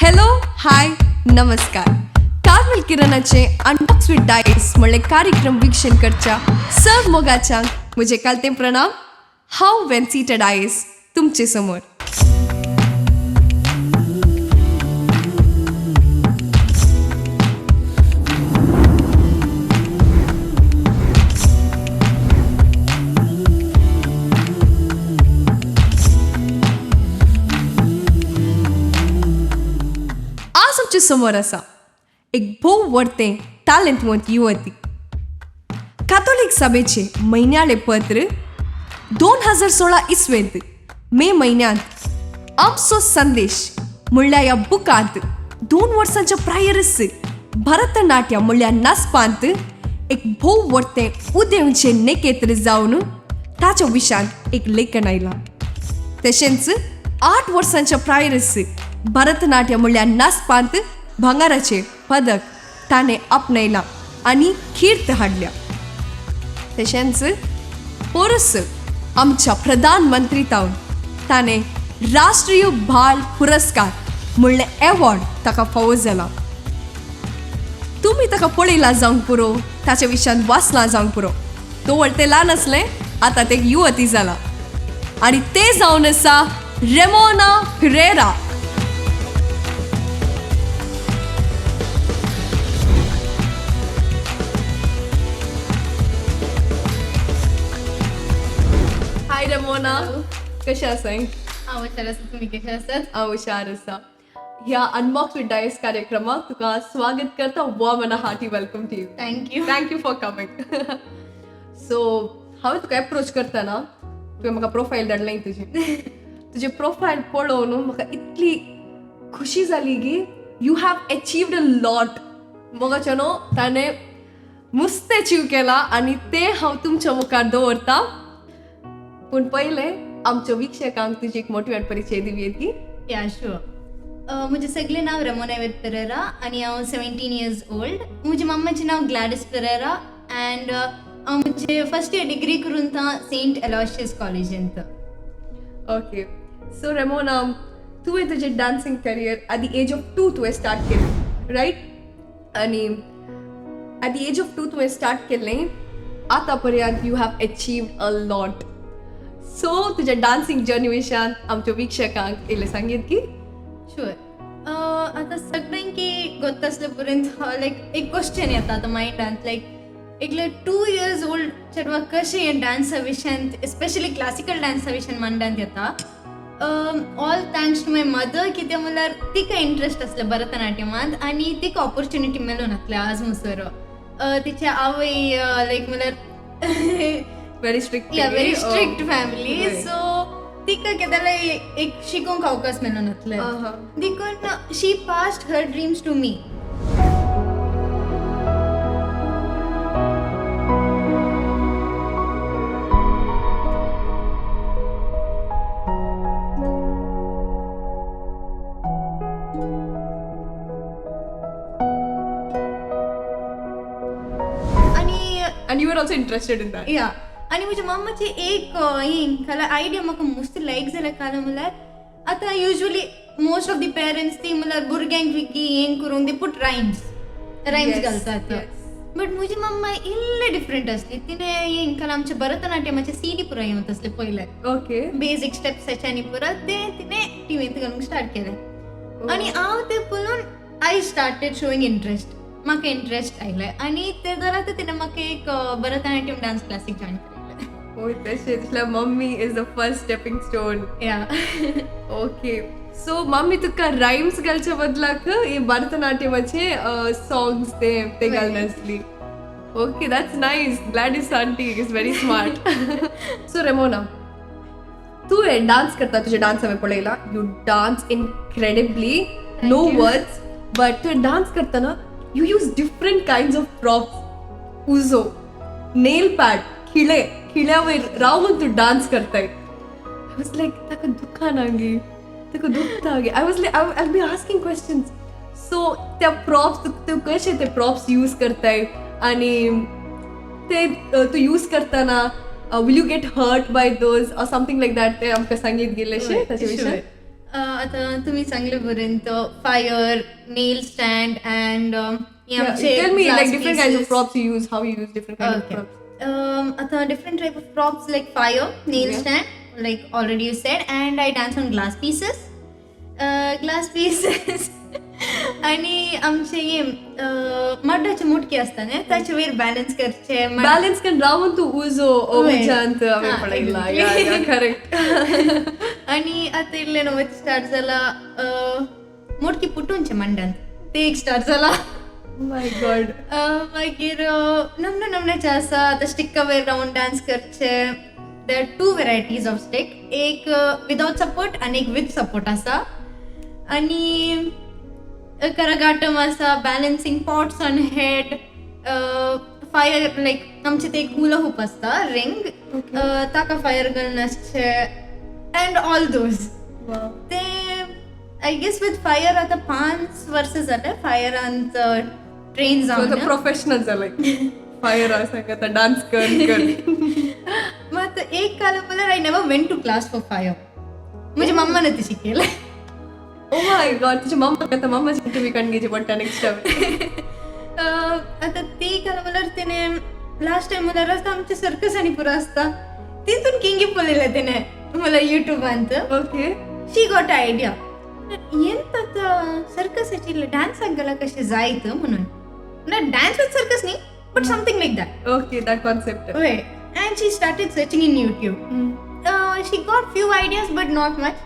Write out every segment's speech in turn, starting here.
Hello hi नमस्कार. Carmel किरणाचे unbox with DISE म्हणले कार्यक्रम वीक्षण करच्या सर्व मोगाच्या मुझे कालते प्रणाम. हाव वेन्सिटा डायस तुमचे समोर. आज आमच्या समोर असा एक भोव व्हडते टॅलेंटवंत युवती. कॅथोलिक सभेचे महिन्याळे पत्र 2016 इसवेंत मे महिन्यात आमचो संदेश म्हणल्या या बुकांत 2 वर्सांच्या प्रायरस भरतनाट्य म्हणल्या नाचपांत एक भोव व्हडते उदेंचे नेकेत्र जावन ताच्या विशयान एक लेखन आयला. तशेंच 8 वर्सांच्या प्रायरस भरतनाट्य म्हणल्या नाचपांत भांगाराचे पदक ताणे आपणयला आणि कीर्त हाडल्या. तशेंच परस आमच्या प्रधानमंत्री तावन ताणे राष्ट्रीय बाल पुरस्कार म्हणले अवॉर्ड ताका फावो जाला. तुम्ही ताका पळयला जावंक पुरो, ताच्या विशयान वाचला जावंक पुरो. तो व्हडते ल्हान असले, आता ते युवती जाला आणि ते जावन आसा रेमोना पेरेरा. हाय रेमोना, कशें आसाय? हांव हुशार आसा, तुमी कशे आसात? हांव हुशार आसा. ह्या अनबॉक्स विथ डायस कार्यक्रमाक तुका स्वागत करता. Warm and hearty welcome to you. Thank you for coming. So हांवें तुका एप्रोच करतना तुवें म्हाका प्रोफायल धाडलें तुजी प्रोफायल पळोवन म्हाका इतली खुशी जाली की you have achieved a lot. मोगाचें न्हू, ताणें मस्त अचीव केला आणि ते हांव तुमच्या मुखार दवरता. पूण पयले आमच्या वीक्षकांक तुजी एक मोटिवेट परिचय दिवया की. या शुअर. म्हजें सगळें नांव रेमोना एवेट पेरेरा आनी हांव 17 years old. म्हज्या मम्माचें नांव ग्लॅडिस पेरेरा अँड हांव म्हजें फर्स्ट इयर डिग्री करून था सेंट एलोशियस कॉलेजींत. ओके. सो रेमोना, तुवें तुजें dancing career at the age of 2 तुवें स्टार्ट केलें, रायट? आनी ॲट द एज ऑफ 2 तुवें स्टार्ट केल्लें. आतां पर्यंत you have achieved a lot. So तुज्या डान्सिंग जर्नी विशयान आमच्या वीक्षकांक इल्लें सांगीत की. शुअर. आतां सगळ्यांक की गोत्त आसले पर्यंत लायक एक क्वेश्चन येता आतां मायंडांत, लायक एक 2 years old चेडवाक कशें हें डान्सा विशयान, स्पेशली क्लासिकल डान्सा विशयान मांडांत येता. All thanks to my mother, कितें म्हणल्यार तिका इंट्रस्ट आसलें भरतनाट्यमांत आनी तिका ऑपॉर्च्युनिटी मेळून नासलें आज मुसर. तिचे आवय लायक म्हणल्यार व्हेरी स्ट्रिक्ट फॅमिली. सो तिका केदां एक शिकूंक अवकाश मेळून नासलें. देखून she passed her dreams to me. and you were also interested in that. या. आणि म्हज्या मम्माची एक हें आयडिया म्हाका मस्त लायक जाल्या काला म्हणल्यार आतां usually most of the parents ती म्हणल्यार भुरग्यांक विकी हें करून दी पूट रायम्स घालतात. बट म्हजी मम्मा इल्ले डिफरंट आसली. तिणें हें काल आमच्या भरतनाट्यमाचे CD पुरो येवंत आसले पयले. ओके. बेजीक स्टेप्स आनी परत ते तिणें टीव्हींत घालूंक स्टार्ट केलें आनी हांव तें पळोवन आय स्टार्टेड शोईंग इंट्रस्ट. म्हाका इंट्रस्ट आयलें आनी ते जाल्यार तिणें म्हाका एक भरतनाट्यम डान्स क्लासीक जॉयन केलें. ओय तशें mummy is the first stepping stone. Yeah. Okay. So mummy तुका रायम्स घालच्या बदलाक भरतनाट्यमाचे सॉंग्स ते घालनासली. Okay, that's nice. Gladys aunty is very smart. So Remona, तू डान्स करता, तुझे डान्स हांवें पळयला. You dance incredibly, no words. But तू डान्स करतना you use different kinds of props. उजो, nail pad, खिळ्यावर रावून तू डान्स करताय. I was like, ताका दुखा ना गे, ताका दुखता गे. I'll be asking questions. So त्या props तू कशे ते props यूज करताय आणि ते तू यूज करताना will you get hurt by those or something like that? ते आमकां सांगीत गेले शे ताचे विशय. आता तुम्ही चांगले पर्यंत fire, nail stand and Tell me like different kinds of props you use, how you use different kinds of props. आता different type of props like fire, nail stand, like already you said, and I dance on glass pieces. Glass pieces आणि आमचे हे मड्डाचे मुटके असतात ना त्याचे वयर balance करचे Balance can Ravan तू उजो ओमचांत आम्ही पडायला या करेक्ट आणि आता इल्ले नवं स्टार्ट झाला मुटकी पुटूनचे मंडन ते एक स्टार्ट झाला माय गॉड मागीर नमण्याचे आसा आतां स्टिक्का वयर रावन डान्स करचे there are 2 varieties of stick एक विदाउट सपोर्ट आनी एक विथ सपोर्ट आसा आनी करगाटम आसा balancing pots on head fire like आमचे ते एक हुला हूप आसता रिंग ताका फायर गन आसचे अँड ऑल दोज ते आय गेस विथ फायर आता 5 वर्ष जाले फायरांत ट्रेन जावन प्रोफेशनल जालाय फायर आसा डान्स कर मग एक काल मला I never went to class for fire म्हणजे मम्माने ते शिकवलं ओ माय गॉड तुझी मम्माची इंटरव्ह्यू काढून घ्यायची पडता नेक्स्ट टाइम आता ते काल मला त्याने लास्ट टाइम मला रस्ता आमचे सर्कस आणि पुरा असता तिथून किंगी पळलेलं त्याने मला युट्यूबांत ओके शी गॉट आयडिया ಎಂತ ಸರ್ಕಸ್ ಹಚ್ಚಿಲ್ಲ ಡ್ಯಾನ್ಸ್ ಆಗಲ್ಲ ಕಷ್ಟೇ ಜಾಯ್ತು म्हणून dance with circus knee but something like that okay that concept right and she started searching in YouTube she got few ideas but not much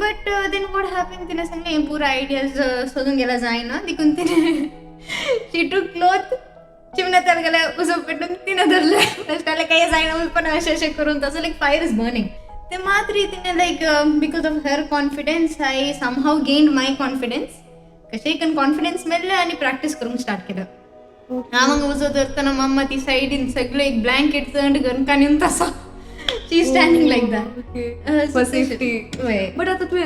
but then what happened तिने सांगले पूरा ideas शोधून गेला जाईना देखून तिने she took cloth चिमण्या तर गेल्या उसं पेटून तिने धरलं त्याला काही जाईना पण असे करून तसं लाईक फायर इज बर्निंग ते मात्र तिने like because of her confidence I somehow gained my confidence कसे पण कॉन्फिडन्स मिळले आणि प्रॅक्टिस करून स्टार्ट केलं हा मग उजो धरताना मम्मा ती साईडीन सगळं एक ब्लँकेट चंड करून काढून तसा she standing like that for safety but आता तू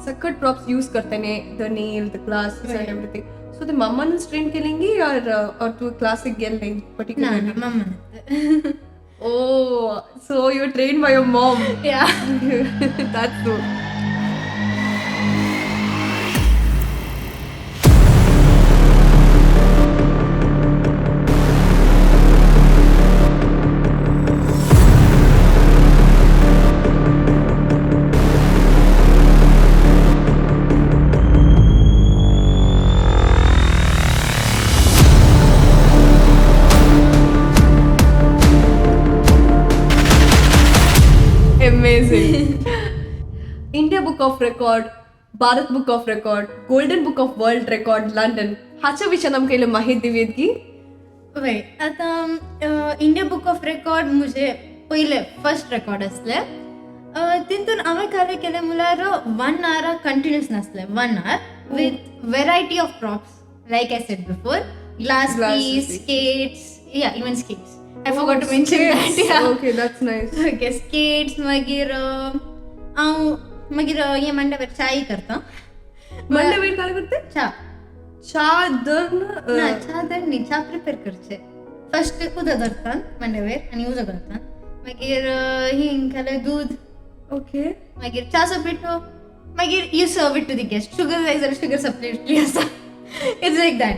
सखत प्रॉप्स यूज करताने the nail the glass and everything so ते मम्माने ट्रेन केलेंगी और तू क्लासिक गेले particularly mamma Oh, so you were trained by your mom. Yeah. That's good. Amazing. India Book of Record, Bharat book of record, golden book of world record London हाच्या विशयान आमकां इल्लें माहिती दिवेत की वय आतां इंडिया बुक ऑफ रेकॉर्ड मुझे पहिले first record असले तितून हांवें काय केलें म्हळ्यार 1 hour कंटिन्यूस नासलें 1 hour with variety of props like I said before glass piece skates या even skates I forgot to mention that. Yeah. Okay, that's nice. Okay, skates मागीर मागीर हे मंडे चाय करता मंडे वेळ काय करते चा दर ना चा दर नी चा प्रिपेअर करचे फर्स्ट उदक धरतात मंडे वेळ आणि उदक घालतात मागीर हिंग घालून दूध ओके मागीर चा पिठो मागीर you serve it to the guest sugar जाय जाल्यार शुगर सपरेटली आसा इट्स लायक दॅट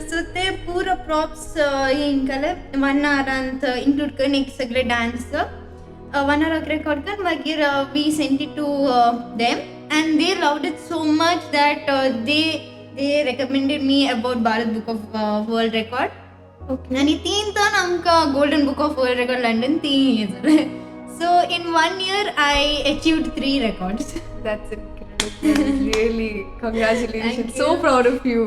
सो ते पूरा प्रॉप्स हिंग घालून 1 hour इन्क्लूड करून एक सगळे डान्स 1 hour रेकॉर्ड कर मागीर we sent it to them and they loved it so much that they recommended me about Bharat Book of World Record. Okay. आणि तीन तर आमकां Golden Book of World Record London तीन येतले. So in 1 year I achieved 3 records. That's incredible. Really, congratulations. So proud of you.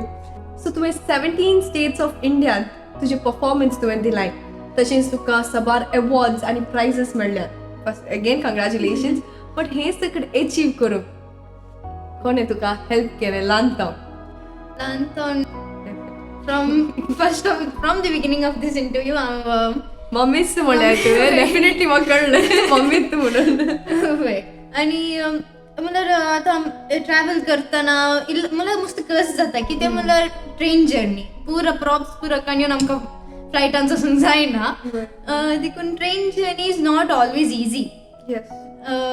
So तुवें 17 states of India तुझे performance तुवें दिलाय. तशेंच तुका साबार awards आणि prizes मेळ्ळ्यात. First again congratulations. But हे सगळें achieve करूंक कोणे तुका हेल्प केलें ल्हानपण from the beginning of this interview मम्मीच म्हणल्यार तुवें डेफिनेटली म्हाका कळ्ळें मम्मीच म्हणून आणि म्हळ्यार आतां ट्रॅव्हल करतना मला मस्त कस जाता की ते म्हळ्यार ट्रेन जर्नी पुरा प्रॉप्स पुरा काडून आमकां फ्लायटान वचूंक जायना देखून train journey is not always easy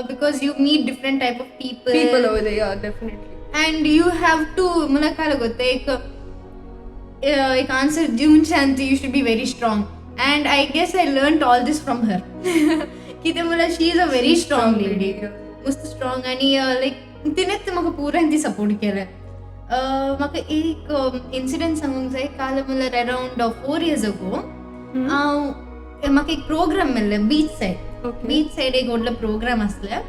because you meet different type of people. People over there, yeah, definitely. And you have to मला काय लागतं एक आन्सर देऊन शांती you should be very strong. And I guess I learned all this from her. की ते मला she is a very strong lady. मस्त strong आणि लाईक तिनेच म्हाका पुरान ती सपोर्ट केलं. म्हाका एक इन्सिडेंट सांगूंक जाय. काल म्हणल्यार अराउंड 4 years ago म्हाका एक प्रोग्राम मेळ्ळें बीच सायड एक व्हडलो प्रोग्राम आसलें.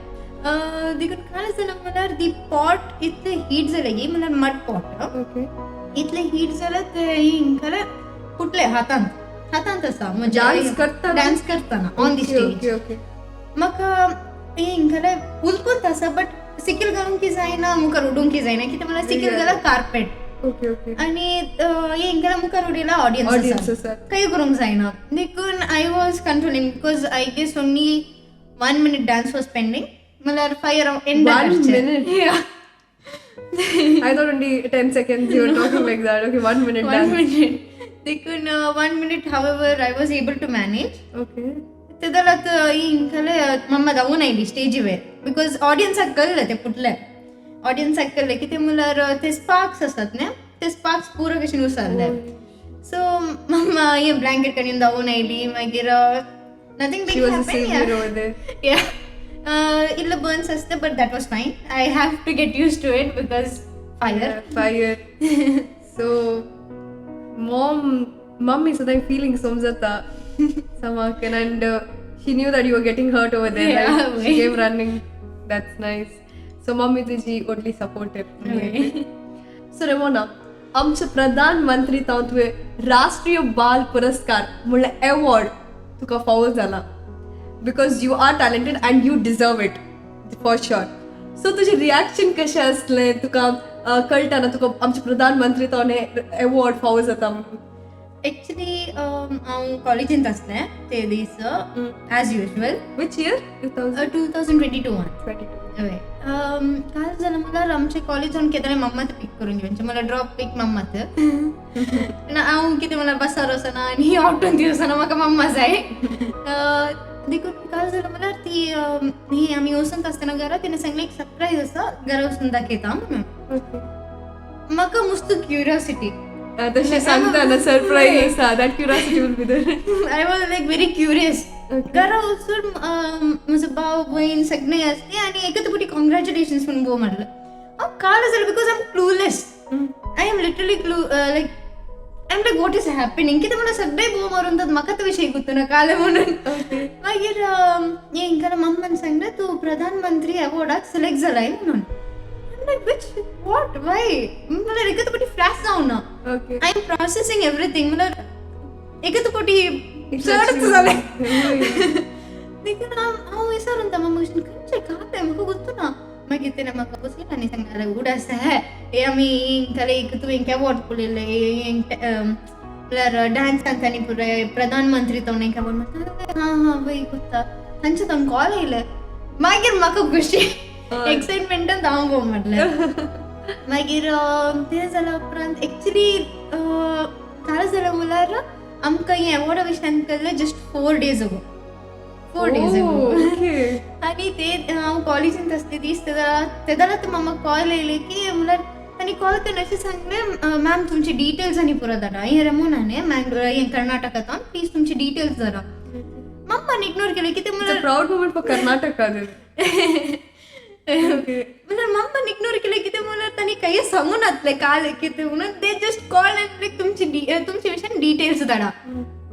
देखून काय जालें म्हणल्यार दी पॉट इतलें हीट जालें की म्हणल्यार मड पॉट इतलें हीट जालें ते हिंकाले फुटले हातांत आसा डान्स करतना ऑन दी स्टेज. म्हाका हिंकाले उलकूत आसा बट सिकील घालूंक जायना मुखार उडूंक जायना कित्याक म्हणल्यार सिकील घाला कार्पेट आणि हिंकाले मुखार उडयला ऑडियन्स काही करूंक जायना. देखून I was controlling because I guess only 1 minute dance was pending. म्हणल्यार fire and 1 minute. Yeah. I thought only 10 seconds you were talking like that. Okay, 1 minute. 1 minute. देखून 1 minute, however, I was able to manage. Okay. तेदलात हिंकाले मम्मा जाऊन oily स्टेजीवेर because ऑडियन्साक कळ्ळें ते फुटले. ऑडियन्साक कळ्ळें की ते म्हणल्यार ते स्पार्क्स आसात न्ही ते स्पार्क्स पुरो कशें उसरले. सो मम्मा हे ब्लँकेट काडून धांवून आयली. मागीर नथिंग बीग हॅपन. या इल्लो बर्न्स आसता but that was fine. I have to get use to it because fire. So mom is like feeling somjata samakan and she knew that you were getting hurt over there. Yeah, right? She came running. That's nice. So mommy तुझी only supportive. So Remona, आमचे प्रधानमंत्री ताव तुवे राष्ट्रीय बाल पुरस्कार म्हणल्यार award तुका फावो जाला because you are talented and you deserve it for sure. So तुझे रिएक्शन कशें आसलें तुका कळटा ना तुका आमचे प्रधानमंत्री तावने अवॉर्ड फावो जाता म्हणून? एक्चुली हांव कॉलेजींत आसलें ते दीस एज युजल. Which year? 2022. हय. काय जालें म्हणल्यार आमचे कॉलेजान केदां मम्मात पीक करून घेवचे म्हणल्यार ड्रॉप पीक मम्मात. हांव कितें म्हणल्यार बसार वचना आनी ऑटोन ती वचना म्हाका मम्मा जाय. देखून काय जालें म्हणल्यार ती ही आमी वचूंक आसतना घरा तिणें सांगलें एक सरप्रायज आसा घरा वचून दाखयता म्हणून. म्हाका मस्त क्युरियोसिटी तशें सांगता ना सरप्राईज आसा that curiosity will be there. I was like very curious. घरा वचून म्हजो भाव भयण सगळीं आसली आनी एकच फावटी कॉंग्रॅच्युलेशन्स म्हणून भोव मारलें. हांव काळें जालें because I am clueless. I am literally like what is happening कितें म्हणून सगळे भोव मारून जाता म्हाका तो विशय गुंतूना काळें म्हणून. मागीर हेंकां मम्मान सांगलें तूं प्रधानमंत्री अवॉर्डाक सिलेक्ट जालाय म्हणून. Which what why मला एकच पटी फ्लॅश जावना. आय एम प्रोसेसिंग एवरीथिंग मला एकच पटी चडच जालें. देखून हांव विचारून ता मम्मा खंयचें काय म्हाका गुंतूना. मागीर तेणें म्हाका बसयलें आनी सांगलें उड आसा हे आमी हिंकाले तुवें अवॉर्ड पळयलें म्हणल्यार डान्सांत आनी पुराय प्रधानमंत्री तो एक अवॉर्ड म्हणटा. हा वय गुंता तांचे तो कॉल येयलें. मागीर म्हाका खुशी एक्साइटमेंटान हांव गो म्हटलें. मागीर तें जाल्या उपरांत एक्चुली काय जालें म्हणल्यार आमकां हें अवॉर्डा विशयान कळ्ळें just 4 days ago. 4 days ago. आनी ते हांव कॉलेजींत आसलें दीस तेदालात म्हाका कॉल येयलें की म्हणल्यार तांणी कॉल करून अशें सांगलें मॅम तुमचे डिटेल्स आनी पुरो धाडा. हें रेमोनाने मँगलोर हें कर्नाटकांत प्लीज तुमचे डिटेल्स धाडा. मम्मान इग्नोर केलें कितें म्हणल्यार प्राऊड मोमेंट फॉर कर्नाटका. म्हणल्यार मम्मान इग्नोर केलें कितें म्हणल्यार तांणी काही सांगून नासलें काल कितें म्हणून ते जस्ट कॉल आनी लायक तुमचे विशयान डिटेल्स धाडा.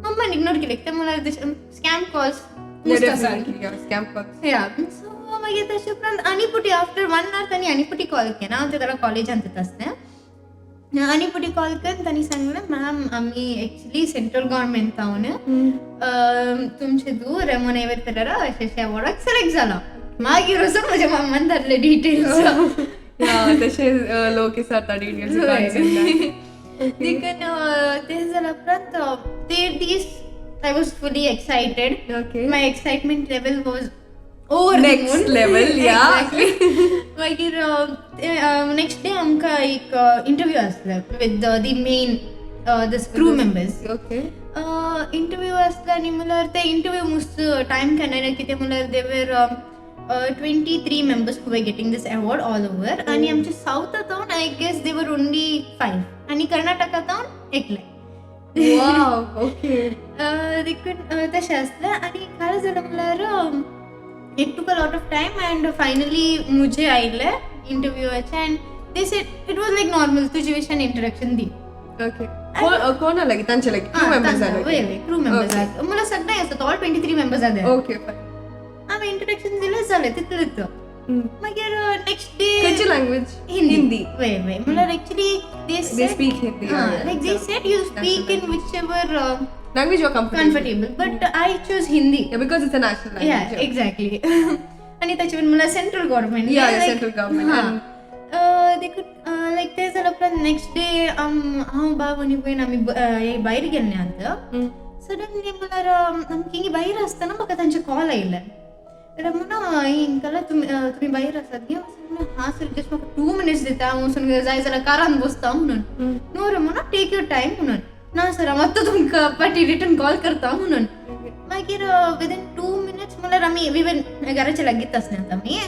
मम्मान इग्नोर केलें कितें म्हणल्यार स्कॅम कॉल्स स्कॅम कॉल्स. या सो मागीर तेचे उपरांत आनी पुटी आफ्टर 1 hour तांणी आनी पुटी कॉल केला. हांव तेन्ना कॉलेजांत आसलें. आनी पुटी कॉल करून तांणी सांगलें मॅम आमी एक्चुली सेंट्रल गव्हर्मेंट जावन तुमचे धूव रेमोना एव्हेट पेरेरा अशें अवॉर्डाक सिलेक्ट जाला. मागीर वचून म्हज्या मम्मान धाडले डिटेल्स. तशे लोक आसता डिटेल्स. देखून ते जाल्या उपरांत ते दीस I was fully excited. My excitement level was over next level. मागीर नेक्स्ट डे आमकां एक इंटरव्यू आसलो with the main this crew members. Interview आसलो आनी म्हणल्यार ते इंटरव्यू मस्त टायम केन्ना कितें म्हणल्यार दे वर 23 members who were getting this award all over. आणि आमचे साऊथ आतावन I guess they were only 5 आणि कर्नाटक आतावन एकले. Wow okay. देखून तशें आसलें आनी काय जालें म्हणल्यार it took a lot of time and finally मुझे आयले इंटरव्यूवाचे and they said it was like normal तुझे विशयान इंट्रोडक्शन दी. ओके. कोण लागी तांचे लागी क्रू मेंबर्स आले. वय क्रू मेंबर्स आले. मला सगळे असतात ऑल 23 मेंबर्स आले. Okay fine. आमी इंट्रोडक्शन दिलें जालें तितलेंच. मागीर नेक्स्ट डे खंयची लँग्वेज. हिंदी. वय म्हणल्यार actually they speak Hindi. Like they said you speak in whichever language you're comfortable but I chose Hindi. Yeah, because it's a national language. Yeah, exactly. आणि त्याच्यावर मला central government. Yeah, central government. देखून लायक ते जालें उपरांत next day हांव बाब आनी भयण आमी भायर गेल्ले आतां. सडनली म्हळ्यार आमची भायर आसतना म्हाका तांचे कॉल आयले. रमोना हिंकाला तुम्ही भायर आसात गे. हा सर जस्ट म्हाका 2 minutes दिता हांव वचून जाय जाल्यार कारान बसता म्हणून. No Remona take your time म्हणून. ना सर हांव आतां तुमकां पाटी रिटर्न कॉल करता म्हणून. मागीर विदीन 2 minutes म्हळ्यार आमी इवन घराच्या लागींच आसल्यात आमी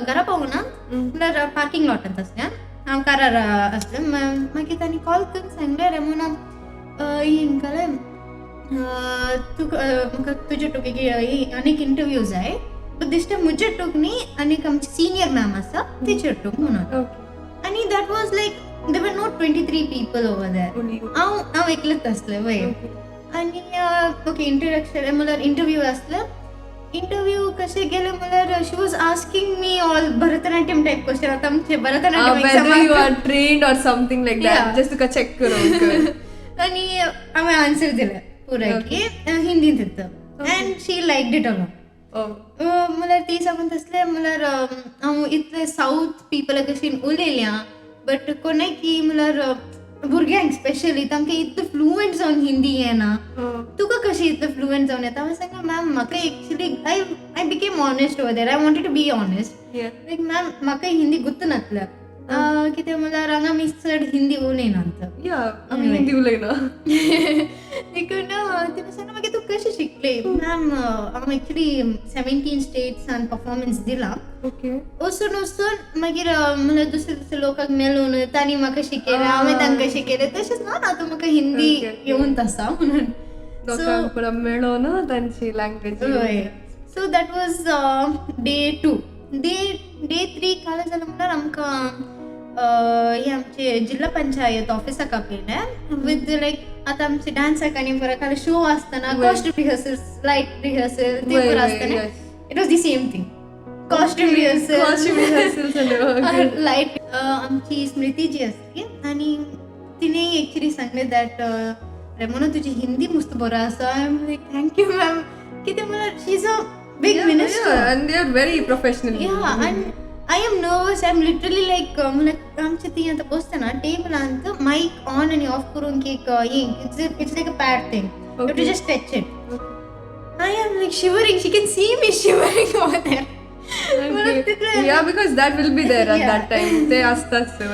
घरा पावना म्हळ्यार पार्किंग लॉटांत आसल्यात हांव कारार आसलें. मागीर तांणी कॉल करून सांगलें रमोना हिंकाले म्हाका तुजे टूक आनीक इंटरव्यू जाय बट दिस टायम म्हजे टूक न्ही आनीक आमची सिनियर मॅम आसा तिचे टूक म्हणून. आनी that was like they were not 23 people over there. हांव एकलेंच आसलें वय. आनी ओके इंट्रोडक्शन म्हळ्यार इंटरव्यू आसलें. इंटरव्यू कशें गेलें म्हळ्यार she was asking me all Bharatanatyam type question. आतां आमचे Bharatanatyam whether you are trained or something like that just तुका चेक करून. आनी हांवें आन्सर दिलें पुरायली हिंदीन दिता एंड शी लायक्ड इट अलॉट. म्हळ्यार ती सांगून तसलें म्हळ्यार हांव इतले साऊथ पिपला कशीं उलयल्या बट कोणाय की म्हळ्यार भुरग्यांक स्पेशली तांकां इतलें फ्लुएंट जावन हिंदी येना. तुका कशें इतलें फ्लुएंट जावन येता. हांवें सांगलें मॅम म्हाका actually I became honest over there. I wanted to be honest. Like ma'am म्हाका हिंदी गुर्तनातलें कितें म्हळ्यार हांगा आमी चड हिंदी उलयनात. आमी हिंदी उलयना. देखून तिणें सांगलें मागीर तूं कशें शिकलें. मॅम हांव एक्चुली 17 स्टेट्सान परफॉर्मन्स दिला. वचून मागीर म्हळ्यार दुसरे लोकांक मेळून तांणी म्हाका शिकयलें हांवें तांकां शिकयलें. तशेंच ना आतां म्हाका हिंदी येवंत आसा म्हणून. लोकांक पुरो मेळून तांची language. So that was day 2. Day 3 काल जालें म्हळ्यार आमकां हे आमचे जिल्हा पंचायत ऑफिसाक आपयलें विथ लायक आतां आमचे डान्साक आनी बरो काल शो आसतना कॉस्ट्यूम रिहर्सल लायट रिहर्सल ते बरो आसतना it was the same thing. Costume rehearsal light. आमची स्मृती जी आसली आनी तिने एक्चुली सांगलें दॅट रेमोना तुजी हिंदी मस्त बरो आसा. I am like thank you ma'am. कितें म्हळ्यार she is a big minister and they are very professional. And I am nervous. I am literally like आमचे ती आता बसतना टेबलांत माइक ऑन आणि ऑफ करून की it's like a pad thing. You have to just touch it. I am like shivering. She can see me shivering over there. Yeah, because that will be there at that time. They asked us so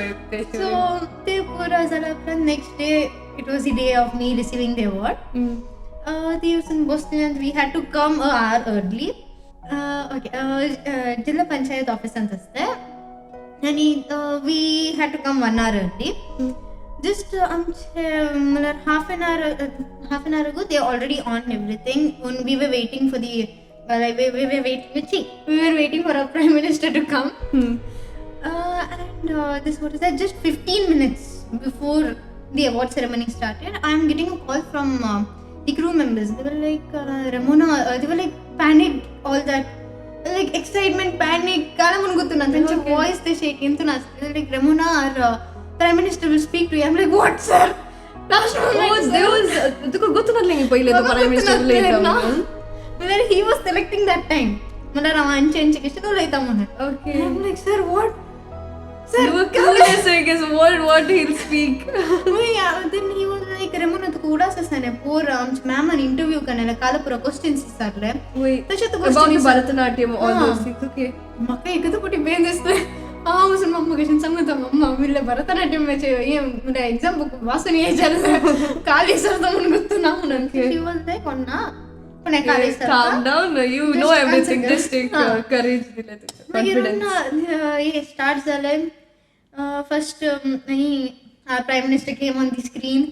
ते पुरा झाला. Next day it was the day of me receiving the award. ती वचून बसल्यान we had to come a hour early. Okay जिल्हा पंचायत ऑफिसांत आसलें आनी we had to come 1 hour early. Just आमचे म्हळ्यार half an hour ago they already on everything. We were waiting for the we were waiting for our prime minister to come. And this what is that just 15 minutes before the award ceremony started I am getting a call from the crew members. They were like Remona, they were like panicked, all that like excitement, panic kala mun gutuna त्यांचे voice they shake intuna like Remona our prime minister will speak to you. I'm like what sir last moment there was तुका गतुनातले पहिले तो prime minister उलयता म्हणून he was selecting that time मला रामांचे कशे उलयता म्हणून. Okay I'm like sir what sir you were curious I guess what he'll speak. Yeah then he was like Remona तुका उडास आसने पोर आमचे मॅमान इंटरव्यू करनेले काल पुरो क्वेश्चन्स विचारले तशे तुका about Bharatanatyam all those things. Okay म्हाका एकच पोटी बेन दिसले. हांव वचून मम्मा कशें सांगता मम्मा म्हणलें भरतनाट्यमाचे हे म्हणजे एग्जाम बुक वाचून येयचें काल विसरता म्हणून गुर्तुना म्हणून. शी वॉज लायक ना Pune college calm down, you know everything, just take courage दिलं तुझं, confidence. हे स्टार्ट झालंय first prime minister came on the screen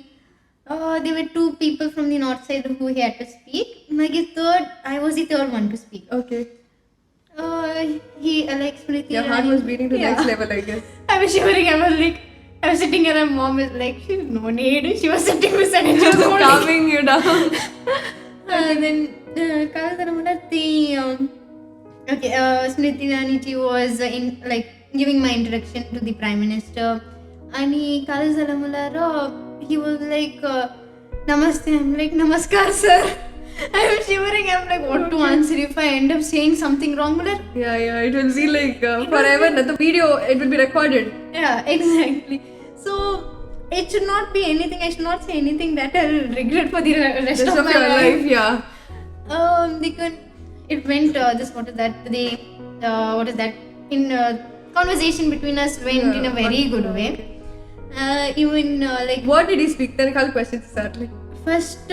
there were two people from the north side who had to speak. I was the third one to speak. Okay. He like Smriti. Your heart was beating to next level, I guess. I was shivering. I was sitting and my mom is like, she's no need. She was sitting beside me. She was holding. Calming you down. And then Smriti Irani was giving my introduction to the Prime Minister. And he was like, Namaste. I'm like, Namaskar, sir. I'm shivering. I'm like, what to answer if I end up saying something wrong? Yeah, it will be like forever. The video, it will be recorded. Yeah, exactly. So it should not be anything. I should not say anything that I'll regret for the rest of my life. Yeah. It went. What is that? In conversation between us went in a very good way. Even what did he speak? Then call questions exactly. First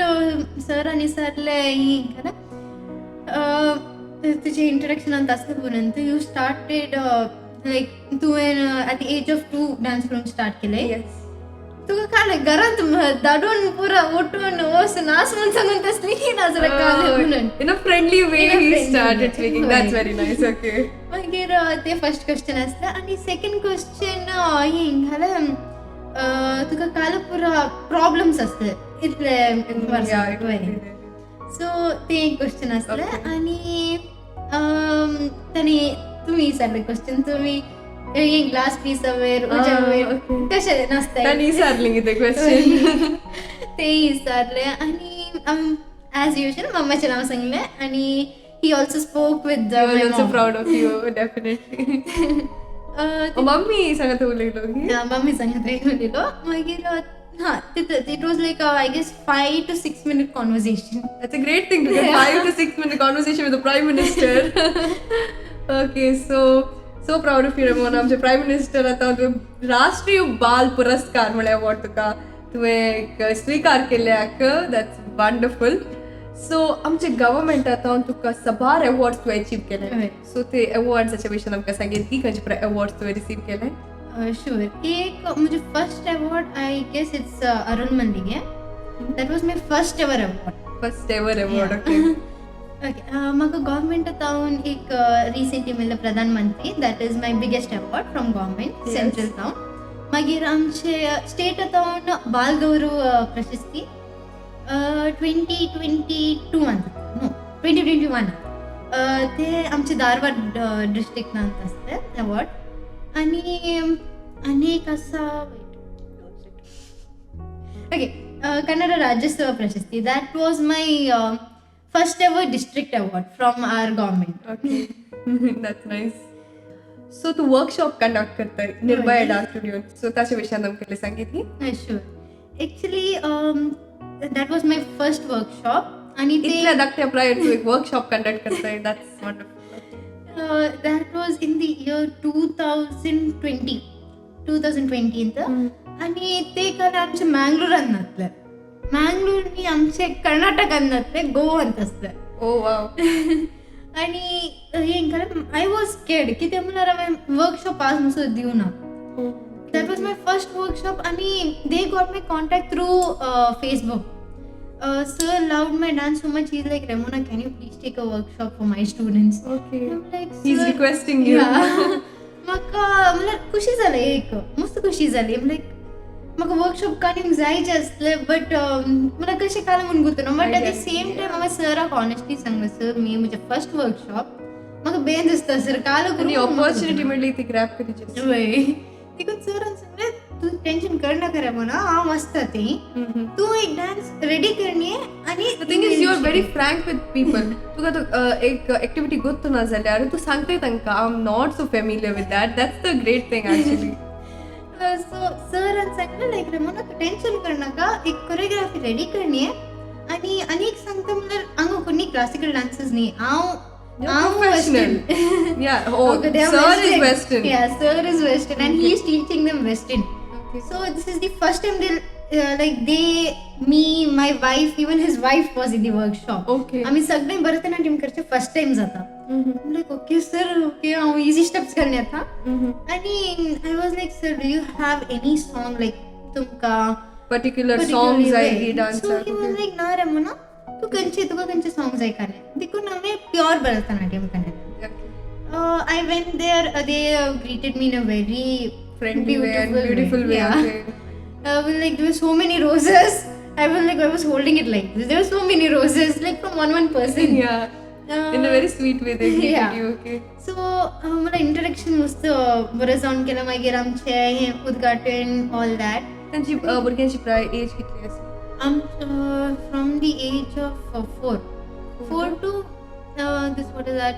sir आणि सरले तुझे introduction ಅಂತ असल्यापर्यंत you started तू at the age of 2 dance from start केले. Yes. तुका काय घरात दाडून पुरा उठून ओस नाच म्हणून सांगून तसली नाचरा काले म्हणून in a friendly way he started speaking. That's very nice. Okay. मागीर ते फर्स्ट क्वेश्चन असला आणि सेकंड क्वेश्चन हे झालं तुका काल पुरा प्रॉब्लेम्स असले इतले सो ते एक क्वेश्चन असलं आणि त्याने तुम्ही विचारले क्वेश्चन तुम्ही ग्लास पीस अवेर कसे नसते त्याने विचारले की ते क्वेश्चन ते विचारले आणि ॲज युजल मम्माचे नाव सांगले आणि he also spoke with I was also proud of you, definitely. Mummy सांगत उरलेलो की मम्मी सांगत उरलेलो मागीर it was like I guess 5 to 6 minute conversation. That's a great thing to get 5 to 6 minute conversation with the Prime Minister. Okay, so proud of you, Remona. आमचे Prime Minister आता राष्ट्रीय बाल पुरस्कार म्हळ्या अवॉर्ड तुका तुवें स्वीकार केल्याक. That's wonderful. सो आमचे गव्हर्मेंट आता तुका सबार अवॉर्ड्स तू अचीव केले. सो ते अवॉर्ड्साच्या विशयान आमकां सांगेल की खंयचे अवॉर्ड्स तुवें रिसीव केले. Sure. एक मुझे first award I guess it's Arun Mallige. That was my first ever award. First ever award. Okay. Okay. म्हाका गव्हर्मेंट तावन एक रिसेंटली मेळ्ळें प्रधानमंत्री. That is my biggest award from government. Central town. मागीर आमचे स्टेट तावन बाल गौरव प्रशस्ती 2021 ते आमचे धारवाड डिस्ट्रिक्टांत आसले अवॉर्ड. आणि अनेक असा okay Kannada Rajyotsava Prashasti. That was my first ever district award from our government. Okay, that's nice. So तू वर्कशॉप कंडक्ट करताय निर्भया डान्स स्टुडिओ. सो ताच्या विशयान आमकां सांगितली. Sure. Actually that was my first workshop आणि इतल्या धाकट्या प्रायर तू एक वर्कशॉप कंडक्ट करताय. That's wonderful. That was in the year 2020 आणि ते काल आमचे मँगलोरान जातले. मँगलोर नी आमचे कर्नाटकान जातले गोवान असले. ओ वाव. आणि हे आय वॉज स्केर्ड कित्याक म्हळ्यार हांवें वर्कशॉप आज नुसो दिवना. That was my first workshop आणि they got my contact through Facebook. Sir loved my dance so much. He's like, Remona, can you please take a workshop for my students? Okay. I'm like, he's requesting you. म्हाका म्हळ्यार खुशी जाली. एक मस्त खुशी जाली. म्हाका वर्कशॉप काडूंक जायचे आसले बट म्हळ्यार कशें काल म्हणून गुंतून. But at the same time हांवें सराक ऑनेस्टली सांगलें, सर मी म्हजें फर्स्ट वर्कशॉप म्हाका बेन दिसता सर काल करून ऑपॉर्च्युनिटी मेळ्ळी ती ग्रॅब करूची. देखून सरान सांगलें तू टेन्शन कर नाका रेमोना, हांव आसता ती. तू एक डान्स रेडी करणी आणि the thing is you are very frank with people. तुका एक एक्टिविटी गुंतू ना जाल्यार तू सांगताय तांकां I am not so familiar with that. That's the great thing actually. So सरान सांगलें लायक रेमोना तू टेन्शन कर नाका, एक कोरियोग्राफी रेडी करणी आणि एक सांगता म्हळ्यार हांगा कोणी क्लासिकल डान्सर्स न्ही. I'm professional. Yeah. Oh, okay, sir is Western. Yeah, sir is Western and he is teaching them Western. Okay. So this is the first time they'll like me, my wife, even his wife was in the workshop. Okay. आम्ही सगळे भरतनाट्यम करचे first time जाता. Like okay sir, okay हांव easy steps करणे आता. आणि I was like sir, do you have any song like तुमका particular songs आहे dance. So he was like ना रेमोना, तू तुका खंयचे सॉंग्स आयकले. देखून हांवें प्युअर भरतनाट्यम करणे. I went there. They greeted me in a very friendly way and beautiful way. Yeah. Like there were so many roses. I was holding it like this. There were so many roses, like from one person. Yeah. In a very sweet way they greeted you. Okay. So मला introduction मस्त बरं जाऊन केलं. मागीर आमचे हे उद्घाटन all that. त्यांची भुरग्यांची प्राय एज कितली आसली? From the age of 4 to this, what is that,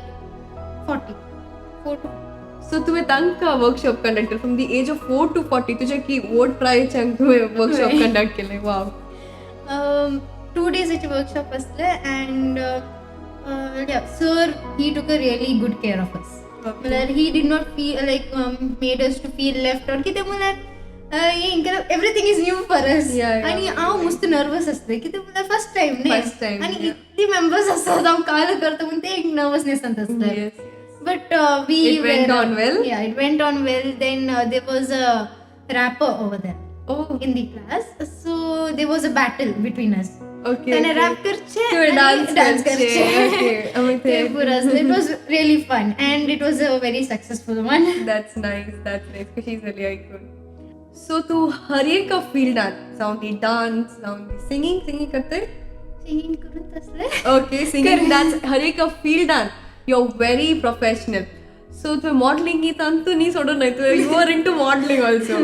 40. 4 to. So तुवें तांकां workshop conduct from the age of 4 to 40 तुजे की वोट प्रायच्यान तुवें वर्कशॉप कंडक्ट केलें. वाव. 2 days वर्कशॉप असले. And sir he took a really good care of us. म्हळ्यार he did not feel like made us to feel left out. कितें म्हळ्यार everything is new for us. आणि हांव मस्त nervous असते कितें म्हळ्यार फर्स्ट टाइम न्ही. आणि इतली मेंबर्स आसतात हांव काल करता म्हणून ते एक नर्वसनेस आसता. But it went on well. Yeah, it went on well. Then there was a rapper over there. Oh. In the class. So there was a battle between us. Okay. Then I rap karche and dance karche. Okay. It was really fun and it was a very successful one. That's nice. Because she's really icon. So तू हर एक फील्डात जाऊन ती dance जाऊन ती singing करते. Singing करत असले. Okay, singing dance हर एक फील्डात you're very professional. So the modeling ही तंतु नहीं सोडून नाही. तू you are into modeling also.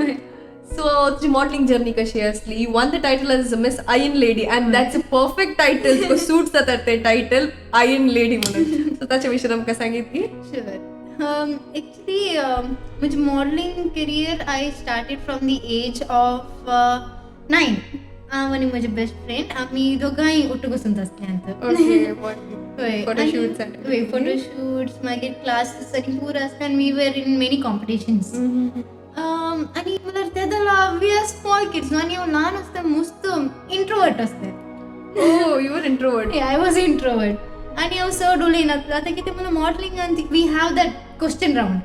So तुझी modeling journey कशी असली? You won the title as Miss Iron Lady and that's a perfect title. तुका suits जातात ते title Iron Lady म्हणून. So त्याच्या विषयी आमकां सांगित की? Sure. Actually, my modeling career I started from the age of 9. आणि माझे बेस्ट फ्रेंड आम्ही दोघांही उठू बसून असले. फोटोशूट्स मागीर क्लासेस आणि पूर असता. We were in many competitions. आणि मला ते जाल्यार वी आर स्मॉल किड्स. आणि हांव ल्हान आसता मस्त इंट्रोवर्ट असते. Oh, you were introvert. Yeah, I was introvert. आणि हांव चड उलयनासलें. आतां कितें म्हणून मॉडलिंगान we have that question round.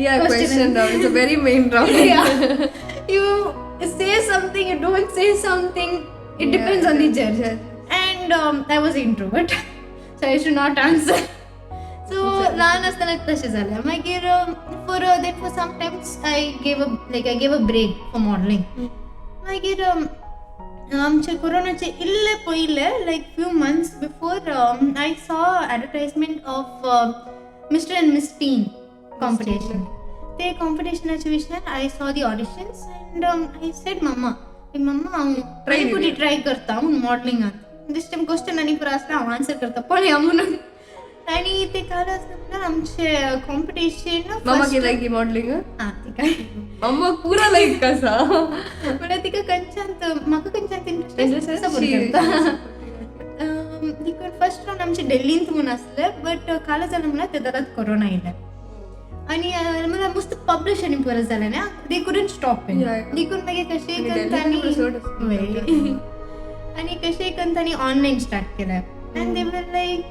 Yeah, question round. It's a very main round. Yeah. You say something, you don't say something. It depends on the judge. And I was an introvert, so I should not answer. So laan asthana तशें जालें. मागीर for some times I gave a break for modeling. मागीर आमचे कोरोनाचे इल्ले पयले like few months before I saw advertisement of Mr. and Miss Teen competition. ते कॉम्पिटिशनाच्या विशयान I saw the auditions and I said mama हांव ट्राय करता म्हणून मॉडलिंगात. This time question आनी पुरो आसता हांव आन्सर करता पळया म्हणून. आणि ते काल आसता आमचे कॉम्पिटिशन. मम्मा की लायक मॉडलिंग? हां ती काय मम्मा पुरा लायक कसा म्हळ्यार तिका म्हाका खंयच्यान इंट्रस्ट आसा. देखून फर्स्ट राउंड आमचे दिल्लींत म्हणून आसले. बट काल जालें म्हळ्यार ते दारात कोरोना येयले. आणि मला मस्त पब्लिश आणि परत झालं ना. They couldn't stop it. देखून मागीर कशें आणि कशें करून तांणी ऑनलायन स्टार्ट केलें. And they were like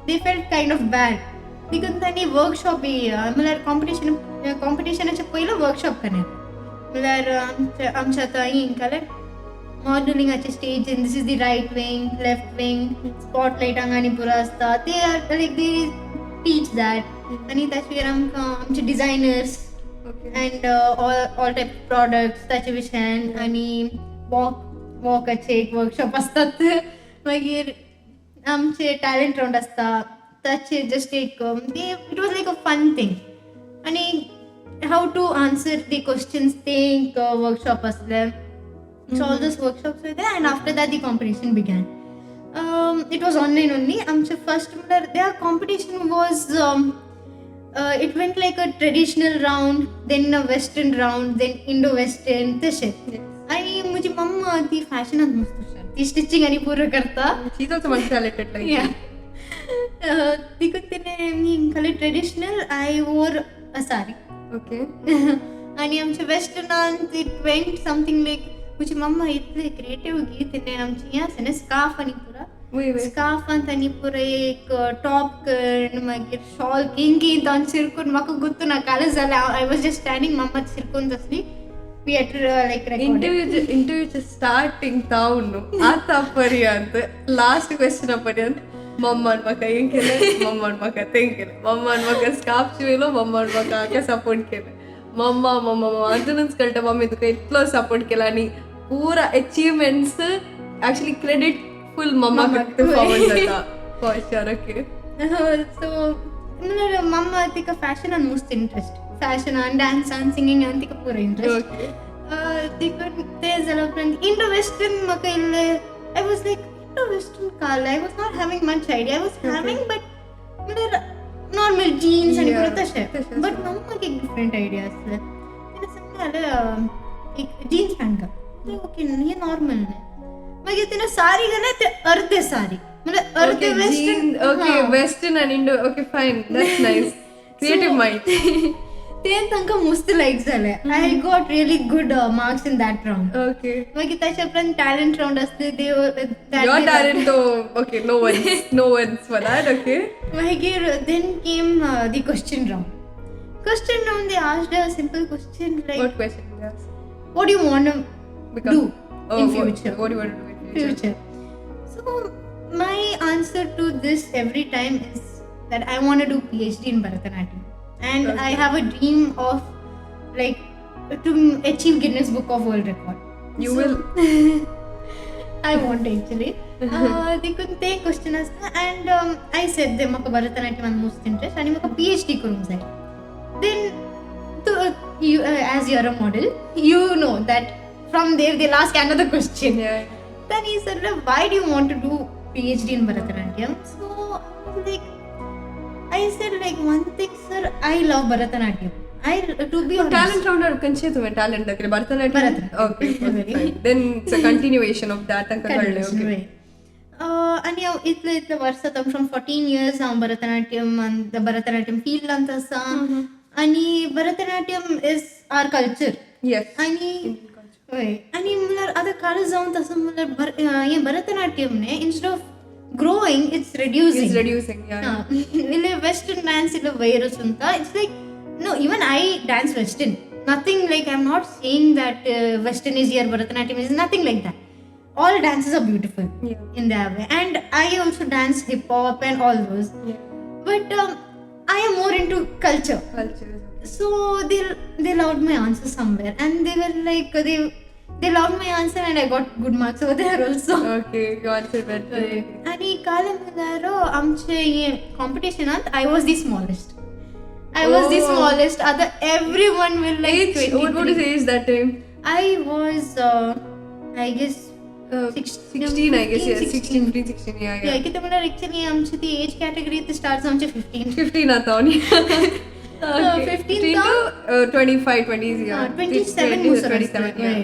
they felt kind of bad. देखून तांणी वर्कशॉप म्हळ्यार कॉम्पिटिशनाचे पयलो वर्कशॉप केलें. म्हळ्यार आमच्या आतां ही केलें मॉडलिंगाचे stage. This is the right wing, left wing, स्पॉटलायटांक आनी पुरो आसता. ते are like they teach that. आणि ताचेर आमकां आमचे designers and all type products ताचे विशयान आनी वॉकाचे एक वर्कशॉप आसतात. मागीर आमचे टॅलंट राउंड आसता. ताचे जस्ट एक it was like a fun thing. आनी have to answer the questions ते एक वर्कशॉप आसले. So all these workshops were there and after that the competition began. It was online only. आमचे first म्हळ्यार their competition was it went like a traditional round, then a western round, then Indo-western तशें. आणि म्हजी मम्मा ती फॅशनांत मस्त हुशार. ती stitching आनी पुरो करता. She's also much talented like you. देखून तिने मी खाली traditional I wore a sari. Okay. आणि आमच्या वेस्टर्नांत it went something like मुझे मम्मा इतले क्रिएटिव गीत ने आमची आसा स्कार्फ आनी पुरा वय वय स्कार्फ आनी पुरा एक टॉप करून मागीर शॉल किंग तान सिरकून म्हाका गुर्तू ना काल जाल्यार I was just standing mamma सिरकून तसली वी हॅड टू लायक इंटरव्यूचे स्टार्टिंग जावन न्हू आतां पर्यंत लास्ट क्वेश्चना पर्यंत मम्मान म्हाका हें केलें मम्मान म्हाका तें केलें मम्मान म्हाका स्कार्फ शिवयलो मम्मान म्हाका हाका सपोर्ट केलें मम्मा मम्मा मम्मा अजूनच कळटा मम्मी तुका इतलो सपोर्ट केला आनी पुरा अचिवमेंट्स एक्चुअली क्रेडिट फूल मम्माक फॉरवर्ड जाता फॉर श्योर ओके सो म्हणल्यार मम्मा तिका फॅशनान मस्त इंट्रस्ट फॅशनान डान्सान सिंगिंगान तिका पुरो इंट्रस्ट तिका तें जाल्या उपरांत इंडो वेस्टर्न म्हाका इल्लें I was like Indo western काल I was not having much idea I was having but म्हणल्यार नॉर्मल जीन्स आनी पुरो तशें बट मम्माक एक डिफरंट आयडिया आसलें तिणें सांगलें एक जीन्स पॅन्ट घाल ओके हे नॉर्मल न्ही मागीर तिणें साडी घालें ते अर्धे साडी म्हणल्यार अर्धे वेस्टर्न ओके वेस्टर्न आनी Indo okay fine that's nice creative mind तें तांकां मस्त लायक जालें I got really good marks in that round okay मागीर ताचे उपरांत टॅलंट राउंड आसले ते योर टॅलंट तो okay no ones for that okay मागीर then came the question round they asked a simple question what like question what do you want to do in future what do you want to do in future so my answer to this every time is that I want to do PhD in Bharatanatyam and okay. I have a dream of like to achieve Guinness Book of World Record you will I want actually they couldn't take question asna and I said them maka Bharatanatyam and most interest and maka PhD karung jai then you as you're a model you know that from there they'll ask another question yeah then he said why do you want to do PhD in Bharatanatyam so I was like I said like one thing sir I love Bharatanatyam I to be honest talent round कंचे तुम्हें talent लग रहे Bharatanatyam okay fine then it's a continuation of that अंक कर ले okay आणि इतले वर्षात from 14 years हांव Bharatanatyam and the Bharatanatyam field अंत आसा आणि Bharatanatyam is our culture yes आणि होय आणि म्हणल्यार आतां काळ जावन तसं म्हणल्यार हें भरतनाट्यम न्ही instead of growing it's reducing yeah इल्ले वेस्टर्न डान्स इल्ले वयर वचून it's like no even I dance western nothing like I am not saying that western is here Bharatanatyam is nothing like that all dances are beautiful in their way and I also dance hip hop and all those but I am more into culture so they loved my answer somewhere and they were like they loved my answer and I got good marks over there also okay you answered better आणि काल म्हणल्यार आमचे हे कॉम्पिटिशनात I was the smallest other everyone will like what is age that time I was I guess 16 I guess yeah 16 yeah किती म्हणल्यार actually आमची ती as category ते start आमचे 15 आता नी 15 to 25 20s yeah 27 yeah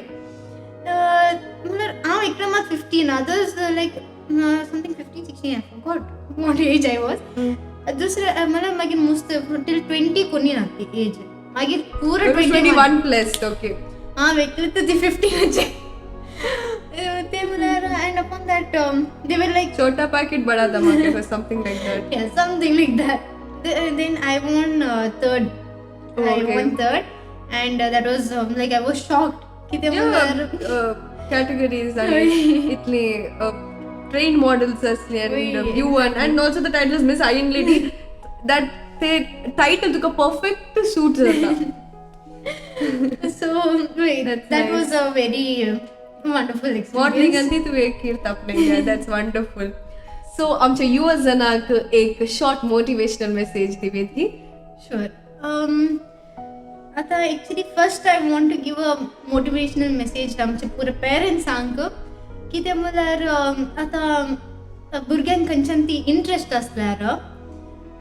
म्हणल्यार हांव एकदमात 15 others like something 15 16 I forgot what age I was दुसरे मला मागीर मस्त till 20 कोणी ना ती एज मागीर पुरा 21 प्लस ओके हां वेटले तर ती 15 चे ते म्हणल्यार and upon that they were like छोटा पैकेट बड़ा धमाके or something like that yeah something like that then I won third I won third and that was like I was shocked किती म्हणल्यार categories आणि इतले trained models असले and you won and also the title is Miss Iron Lady that ते title तुका perfect suit जाता so wait that was a very wonderful experience what निगंती तू एक कीर्त आपले yeah that's wonderful so आमच्या युवा जनाक एक short motivational message दिवेती sure आता actually first I want to give a motivational message आमच्या पुरे पेरेंट्सांक कित्याक म्हणल्यार आता भुरग्यांक खंयच्यान ती इंट्रस्ट आसल्यार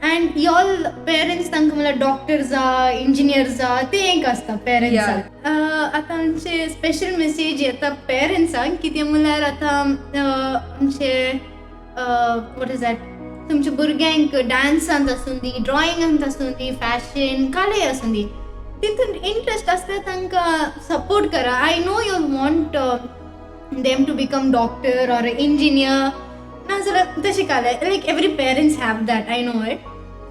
and y'all parents तांकां म्हणल्यार डॉक्टर जा इंजिनियर जा ते एक आसता पेरेंट्सांक आतां आमचे स्पेशल मेसेज येता पेरेंट्सांक कितें म्हणल्यार आतां आमचे वॉट इज दॅट तुमच्या भुरग्यांक डान्सांत आसूं दी ड्रॉइंगांत आसूं दी फॅशन कले आसूं दी तितून इंटरेस्ट आसता तांकां सपोर्ट करा. I know you want them to become doctor or engineer नाजाल्यार तशें कांय like every parents have that I know it.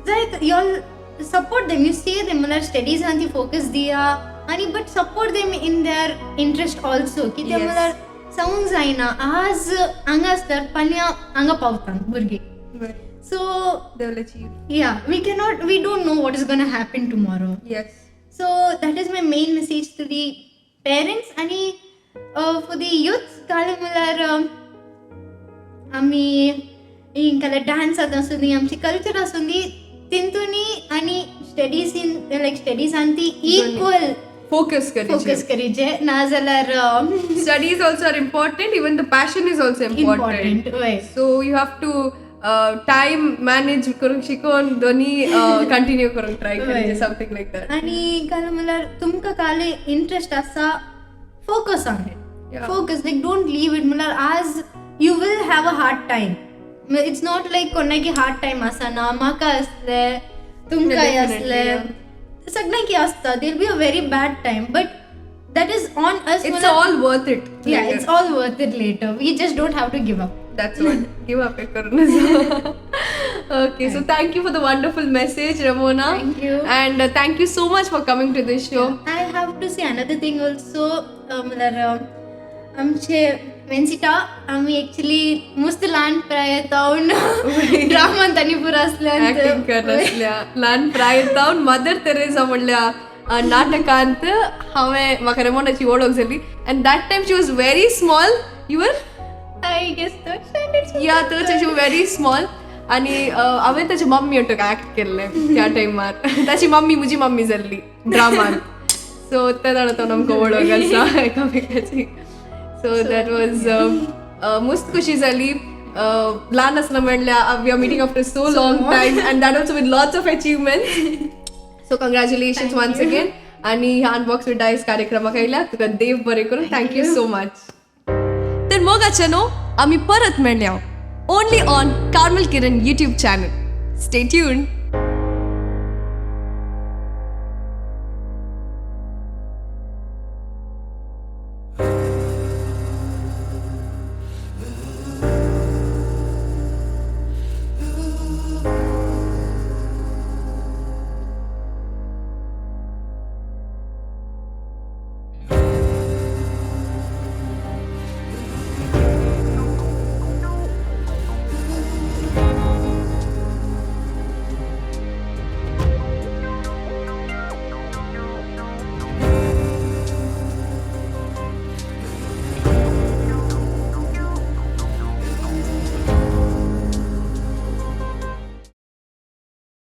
जाय you all support them, you say them म्हळ्यार स्टडीजान ती फोकस दिया आनी but support them in their interest also. कित्याक म्हळ्यार जावंक जायना आज हांगा आसल्यार फाल्यां हांगा पावता भुरगीं. So they will achieve. Yeah, we don't know what is going to happen tomorrow. Yes. So that is my main message to the parents and for the youth. Kala mular ami inkala dance asundi amchi culture asundi tintuni ani studies anti equal focus karije nazalar studies also are important, even the passion is also important. Right. So you have to time manage करून शिकून दोन्ही continue करून try करायचे, something like that. आणि काल मला तुमका काले इंटरेस्ट आसा focus on it. Focus like don't leave it. मला आज you will have a hard time. It's not like कोणाकी हार्ड टाइम आसना, म्हाका असले तुमकांय असले सगळ्यांकी आसता. There be a very bad time but that is on us. It's all worth it. Yeah, it's all worth it later. We just don't have to give up. That's what. Give up karna. Okay, so thank you for the wonderful message, Remona. Thank you. And thank you so much for coming to this show. I have to say another thing also. आमचे वेंसिटा आम्ही actually मस्त ल्हान प्रायतावन ड्रामान तांणी पुरो आसल्यान acting करत असल्या ल्हान प्रायतावन mother Teresa म्हणल्या नाटकांत हांवें म्हाका रेमोनाची वळख जाली. And that time she was very small. You were I guess third standard. या तर शी व्हेरी स्मॉल आनी हांवें ताची मम्मी वांगडा ऍक्ट केल्लें त्या टायमार. ताची मम्मी म्हजी मम्मी जाल्ली ड्रामान. सो त्या जाणां आमकां वळख आसा एकामेकाची. सो दॅट वॉज मस्त खुशी जाली. ल्हान आसतना म्हणल्यार we are meeting after so long time and that also with lots of achievements. So congratulations once again. आणि ह्या अनबॉक्स विथ डायस कार्यक्रमाक आयल्या तुका देव बरें करून. Thank you so much. तर मोगाच्या न्हू आमी परत मेळया only on Carmel Kiran YouTube channel. Stay tuned.